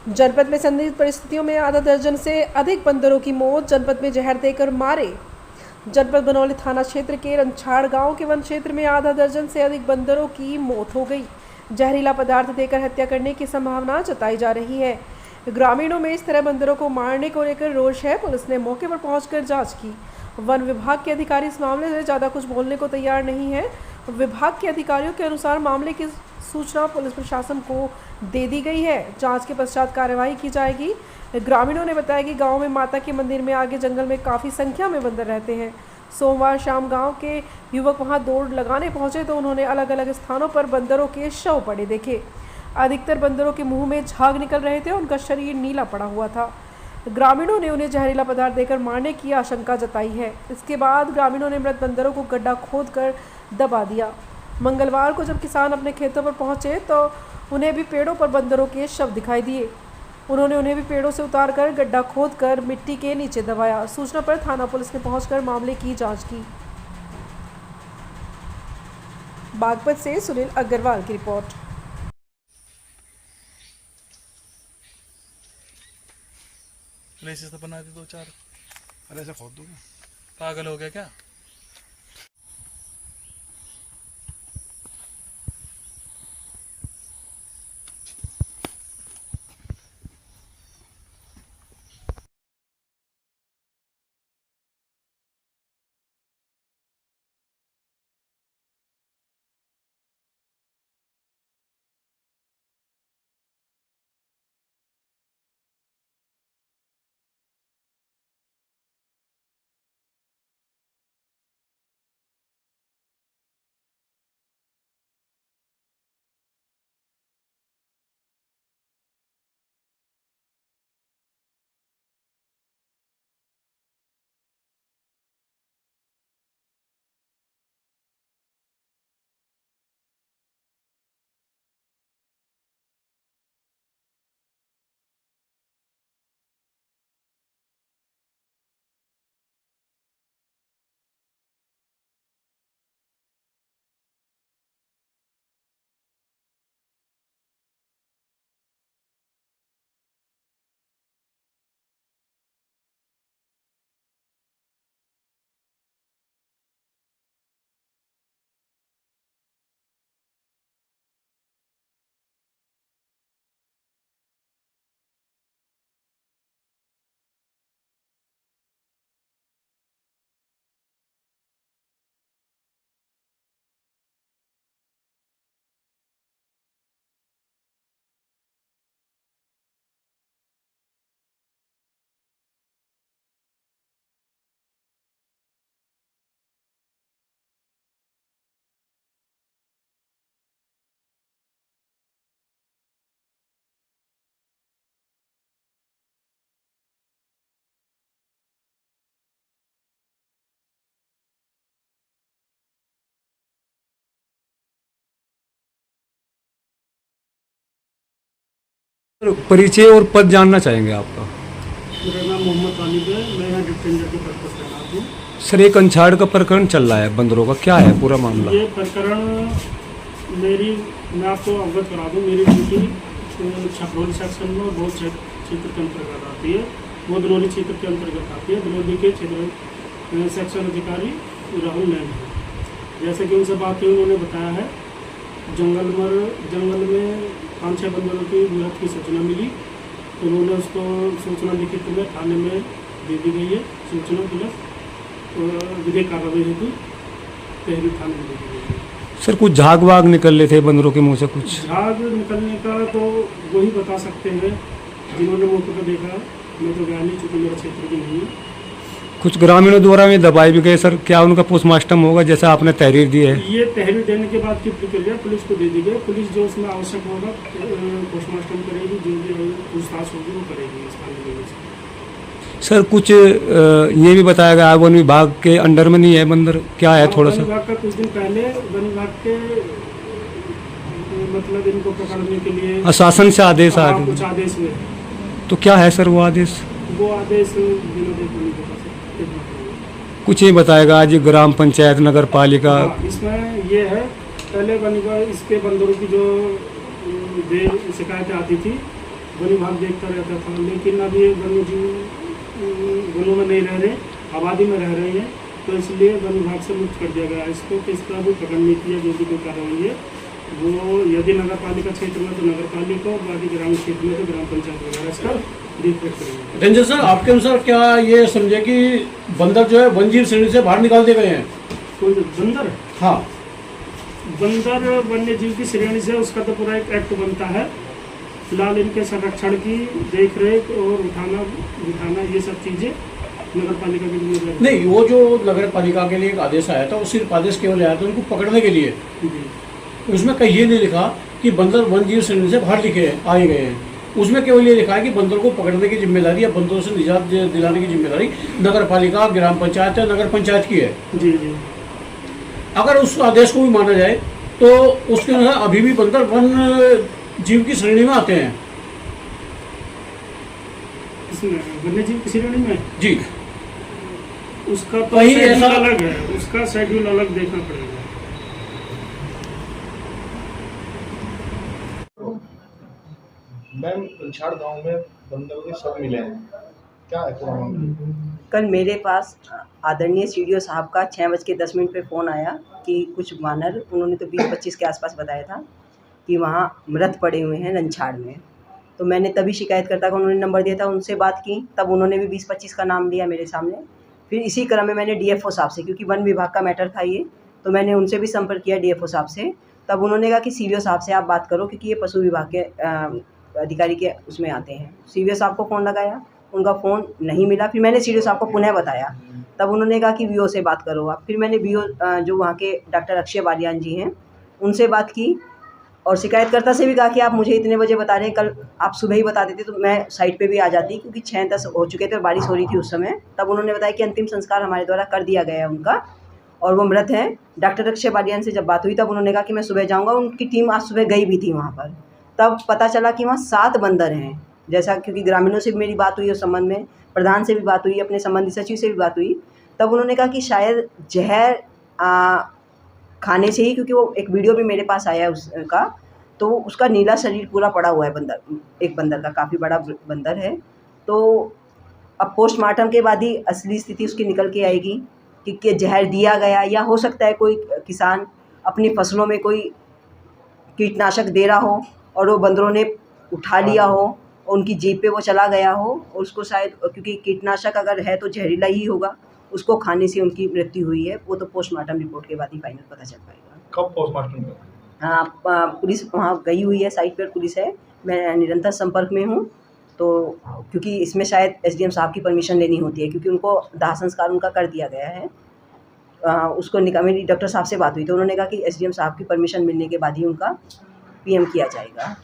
जनपद में संदिग्ध परिस्थितियों में आधा दर्जन से अधिक बंदरों की मौत, जनपद में जहर देकर मारे। जनपद बनौली थाना क्षेत्र के रंछाड़ गांव के वन क्षेत्र में आधा दर्जन से अधिक बंदरों की मौत हो गई। जहरीला पदार्थ देकर हत्या करने की संभावना जताई जा रही है। ग्रामीणों में इस तरह बंदरों को मारने को लेकर रोष है। पुलिस ने मौके पर पहुंचकर जांच की। वन विभाग के अधिकारी इस मामले में ज़्यादा कुछ बोलने को तैयार नहीं है। विभाग के अधिकारियों के अनुसार मामले की सूचना पुलिस प्रशासन को दे दी गई है। जांच के पश्चात कार्यवाही की जाएगी। ग्रामीणों ने बताया कि गांव में माता के मंदिर में आगे जंगल में काफ़ी संख्या में बंदर रहते हैं। सोमवार शाम गांव के युवक वहां दौड़ लगाने पहुंचे तो उन्होंने अलग अलग स्थानों पर बंदरों के शव पड़े देखे। अधिकतर बंदरों के मुंह में झाग निकल रहे थे। उनका शरीर नीला पड़ा हुआ था। ग्रामीणों ने उन्हें जहरीला पदार्थ देकर मारने की आशंका जताई है। इसके बाद ग्रामीणों ने मृत बंदरों को गड्ढा खोदकर दबा दिया। मंगलवार को जब किसान अपने खेतों पर पहुंचे तो उन्हें भी पेड़ों पर बंदरों के शव दिखाई दिए। उन्होंने उन्हें भी पेड़ों से उतारकर गड्ढा खोदकर मिट्टी के नीचे दबाया। सूचना पर थाना पुलिस ने पहुंचकर मामले की जांच की। बागपत से सुनील अग्रवाल की रिपोर्ट। प्लेसेस तो बना दी 2-4। अरे ऐसा खोद दूंगा। पागल हो गया क्या? परिचय और पद जानना चाहेंगे आपका। मेरा नाम मोहम्मद वालिद है। मैं यहाँ डिप्टी इंजीनियर के पद पर तैनात हूँ। सर, एक अंछाड़ का प्रकरण चल रहा है बंदरों का, क्या है पूरा मामला? ये प्रकरण मैं आपको अवगत करा दूँ। मेरी ड्यूटी छपरौली सेक्शन में बहुत क्षेत्र के अंतर्गत आती है। वो दरौली क्षेत्र के अंतर्गत आती है। दरौली के क्षेत्र सेक्शन अधिकारी राहुल नैन है। जैसे कि उनसे बात हुई, उन्होंने बताया है जंगल में 5-6 बंदरों की मृत की सूचना मिली। तो उन्होंने उसको सूचना लिखित में थाने में दे दी गई है। सूचना प्लस विधिक कार्रवाई हेतु तहरीर थाने में दे दी गई है। सर, कुछ झाग वाग निकल रहे थे बंदरों के मुंह से? कुछ झाग निकलने का तो वही बता सकते हैं जिन्होंने मौके पर देखा। मैं तो गया नहीं, चूँकि मेरा क्षेत्र भी नहीं है। कुछ ग्रामीणों द्वारा में दबाए भी गए। सर, क्या उनका पोस्टमार्टम होगा जैसा आपने तहरीर दी है? ये तहरीर देने के बाद की प्रक्रिया पुलिस को दे दी गई। पुलिस जो उसमें आवश्यक होगा पोस्टमार्टम करेगी, जो भी पूछताछ होगी वो करेगी स्थानीय लोगों से। सर, कुछ ये भी बताया गया वन विभाग के अंडर में नहीं है बंदर, क्या है थोड़ा सा? वन विभाग का कुछ दिन पहले वन विभाग के मतलब इनको पकड़ने के लिए शासन से आदेश आ कुछ गए, आदेश हुए। तो क्या है सर वो आदेश? वो आदेश कुछ ही बताएगा आज ग्राम पंचायत नगर पालिका? इसमें ये है, पहले इसके बंदरों की जो शिकायतें आती थी वन विभाग देखता रहता था, लेकिन अब ये वन्य जीव वनों में नहीं रह रहे, आबादी में रह रहे हैं, तो इसलिए वन विभाग से मुक्त कर दिया गया इसको कि इसका भी पकड़ नहीं किया। जो भी कोई कार्रवाई है वो यदि नगर पालिका क्षेत्र में तो नगर पालिका और बाकी ग्रामीण क्षेत्र में तो ग्राम पंचायत वगैरह इसका देख रेख करेंगे। रंजन सर, आपके अनुसार क्या ये समझे कि बंदर जो है वन जीव श्रेणी से बाहर निकाल दिए गए हैं? कोई बंदर, हाँ, बंदर वन्य जीव की श्रेणी से उसका तो पूरा एक एक्ट बनता है। फिलहाल इनके संरक्षण की देख रेख और उठाना बिठाना ये सब चीज़ें नगर पालिका के लिए नहीं, वो जो नगर पालिका के लिए एक आदेश आया था वो सिर्फ आदेश केवल आया था उनको पकड़ने के लिए। उसमें कहीं ये नहीं लिखा कि बंदर वन जीव श्रेणी से बाहर आए गए हैं। उसमें केवल ये लिखा है कि बंदर को पकड़ने की जिम्मेदारी या बंदरों से निजात दिलाने की जिम्मेदारी नगर पालिका, ग्राम पंचायत या नगर पंचायत की है। जी जी। अगर उस आदेश को भी माना जाए तो उसके अनुसार अभी भी बंदर वन जीव की श्रेणी में आते हैं। इसमें वन्य जीव की श्रेणी में जी, उसका तो कहीं शेड्यूल ऐसा अलग है, उसका शेड्यूल अलग देखना पड़ेगा। मैम, रंछाड़ गांव में बंदरों के शव मिले हैं, क्या है पूरा मामला? कल मेरे पास आदरणीय सीडीओ साहब का 6:10 पे फ़ोन आया कि कुछ वानर, उन्होंने तो 20-25 के आसपास बताया था कि वहाँ मृत पड़े हुए हैं रंछाड़ में। तो मैंने तभी शिकायतकर्ता का उन्होंने नंबर दिया था, उनसे बात की, तब उन्होंने भी 20-25 का नाम लिया मेरे सामने। फिर इसी क्रम में मैंने डीएफओ साहब से, क्योंकि वन विभाग का मैटर था ये, तो मैंने उनसे भी संपर्क किया डीएफओ साहब से। तब उन्होंने कहा कि सीडीओ साहब से आप बात करो, क्योंकि ये पशु विभाग के अधिकारी के उसमें आते हैं। सीडीओ साहब को फ़ोन लगाया, उनका फ़ोन नहीं मिला। फिर मैंने सीडीओ साहब को पुनः बताया, तब उन्होंने कहा कि वीओ से बात करो आप। फिर मैंने वीओ जो वहाँ के डॉक्टर अक्षय बालियान जी हैं उनसे बात की, और शिकायतकर्ता से भी कहा कि आप मुझे इतने बजे बता रहे हैं, कल आप सुबह ही बता देते तो मैं साइट पे भी आ जाती, क्योंकि 6-10 हो चुके थे और बारिश हो रही थी उस समय। तब उन्होंने बताया कि अंतिम संस्कार हमारे द्वारा कर दिया गया है उनका, और वो मृत हैं। डॉक्टर अक्षय बालियान से जब बात हुई तब उन्होंने कहा कि मैं सुबह जाऊँगा। उनकी टीम आज सुबह गई भी थी वहाँ पर। तब पता चला कि वहाँ 7 बंदर हैं, जैसा, क्योंकि ग्रामीणों से भी मेरी बात हुई उस संबंध में, प्रधान से भी बात हुई, अपने संबंधित सचिव से भी बात हुई। तब उन्होंने कहा कि शायद जहर खाने से ही, क्योंकि वो एक वीडियो भी मेरे पास आया है उसका, तो उसका नीला शरीर पूरा पड़ा हुआ है बंदर, एक बंदर का, काफ़ी बड़ा बंदर है। तो अब पोस्टमार्टम के बाद ही असली स्थिति उसकी निकल के आएगी कि जहर दिया गया, या हो सकता है कोई किसान अपनी फसलों में कोई कीटनाशक दे रहा हो और वो बंदरों ने उठा लिया हो, उनकी जीभ पे वो चला गया हो, और उसको शायद, क्योंकि कीटनाशक अगर है तो जहरीला ही होगा, उसको खाने से उनकी मृत्यु हुई है। वो तो पोस्टमार्टम रिपोर्ट के बाद ही फाइनल पता चल पाएगा। कब पोस्टमार्टम का? हाँ, पुलिस वहाँ गई हुई है, साइट पर पुलिस है, मैं निरंतर संपर्क में हूँ। तो क्योंकि इसमें शायद एसडीएम साहब की परमिशन लेनी होती है, क्योंकि उनको दाह संस्कार उनका कर दिया गया है। उसको मेरी डॉक्टर साहब से बात हुई तो उन्होंने कहा कि एसडीएम साहब की परमिशन मिलने के बाद ही उनका पीएम किया जाएगा।